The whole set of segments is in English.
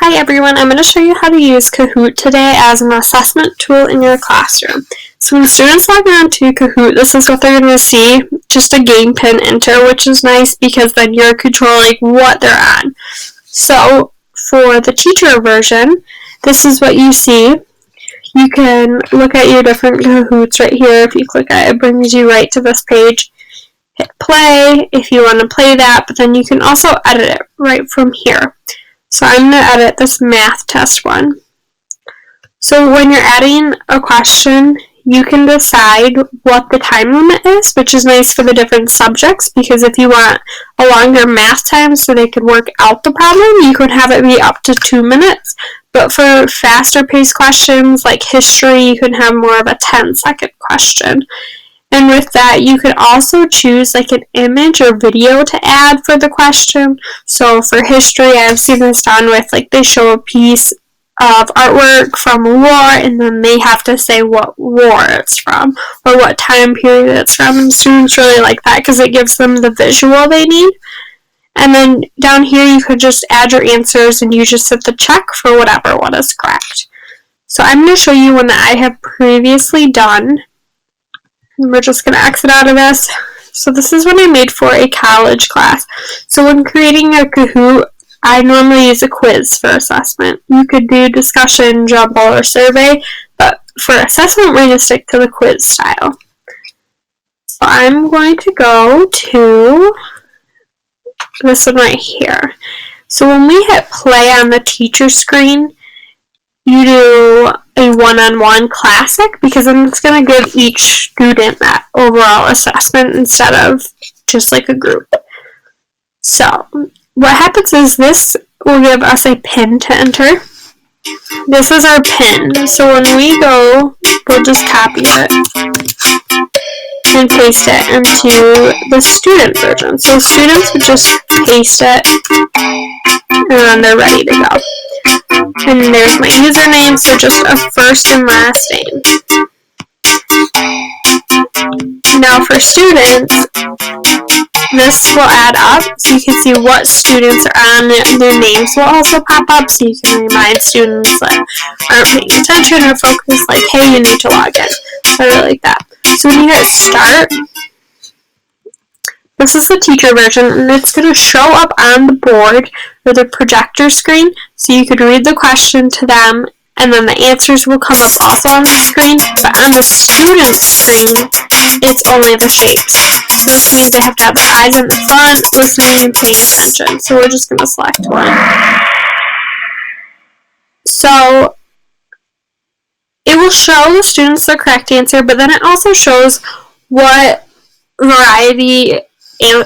Hi everyone, I'm going to show you how to use Kahoot today as an assessment tool in your classroom. So when students log on to Kahoot, this is what they're going to see, just a game pin enter, which is nice because then you're controlling what they're on. So for the teacher version, this is what you see. You can look at your different Kahoots right here. If you click it, it brings you right to this page. Hit play if you want to play that, but then you can also edit it right from here. So I'm going to edit this math test one. So when you're adding a question, you can decide what the time limit is, which is nice for the different subjects, because if you want a longer math time so they could work out the problem, you could have it be up to 2 minutes. But for faster paced questions like history, you can have more of a 10-second question. And with that, you could also choose like an image or video to add for the question. So for history, I've seen this done with like they show a piece of artwork from a war and then they have to say what war it's from or what time period it's from. And students really like that because it gives them the visual they need. And then down here, you could just add your answers and you just hit the check for whatever one is correct. So I'm going to show you one that I have previously done. We're just going to exit out of this. So this is what I made for a college class. So when creating a Kahoot, I normally use a quiz for assessment. You could do discussion, jumble, or survey, but for assessment, we're going to stick to the quiz style. So I'm going to go to this one right here. So when we hit play on the teacher screen, you do a one-on-one classic because then it's going to give each student that overall assessment instead of just like a group. So what happens is this will give us a pin to enter. This is our pin. So when we go, we'll just copy it and paste it into the student version. So students would just paste it and then they're ready to go. And there's my username, so just a first and last name. Now for students, this will add up so you can see what students are on. Their names will also pop up so you can remind students that aren't paying attention or focus, like, hey, you need to log in. I really like that. So when you hit start, this is the teacher version, and it's going to show up on the board or the projector screen, so you could read the question to them, and then the answers will come up also on the screen, but on the student screen, it's only the shapes. So this means they have to have their eyes in the front, listening and paying attention. So we're just going to select one. So it will show the students the correct answer, but then it also shows what variety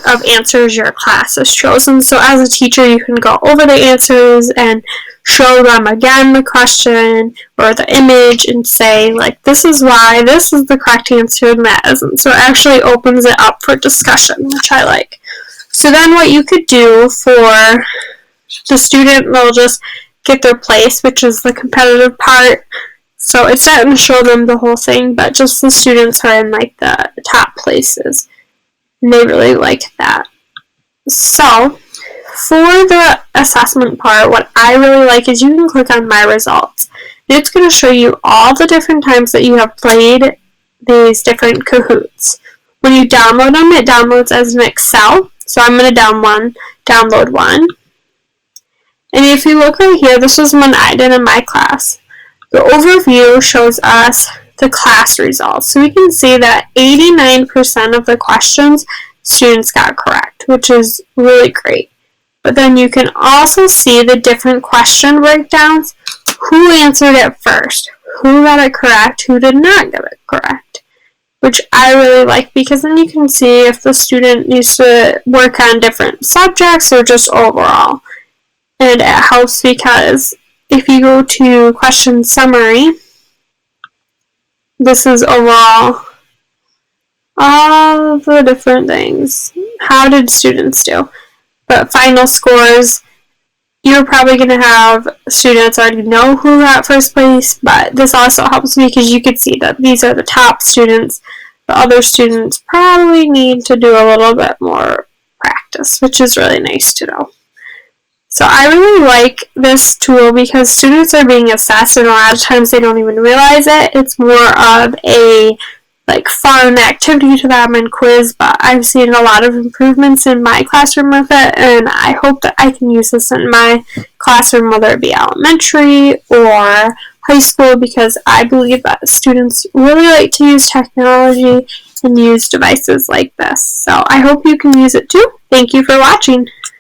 of answers your class has chosen. So as a teacher, you can go over the answers and show them again the question or the image and say, like, this is why this is the correct answer and that isn't. So it actually opens it up for discussion, which I like. So then what you could do for the student, they'll just get their place, which is the competitive part. So it's not going to show them the whole thing, but just the students are in like the top places. And they really like that. So for the assessment part, what I really like is you can click on my results. And it's going to show you all the different times that you have played these different Kahoots. When you download them, it downloads as an Excel. So I'm going to download one. And if you look right here, this was one I did in my class. The overview shows us the class results. So we can see that 89% of the questions students got correct, which is really great. But then you can also see the different question breakdowns, who answered it first, who got it correct, who did not get it correct, which I really like because then you can see if the student needs to work on different subjects or just overall. And it helps because if you go to question summary, this is overall all the different things. How did students do? But final scores, you're probably going to have students already know who got first place, but this also helps because you can see that these are the top students. The other students probably need to do a little bit more practice, which is really nice to know. So I really like this tool because students are being assessed and a lot of times they don't even realize it. It's more of a fun activity to them and quiz, but I've seen a lot of improvements in my classroom with it, and I hope that I can use this in my classroom, whether it be elementary or high school, because I believe that students really like to use technology and use devices like this. So I hope you can use it too. Thank you for watching.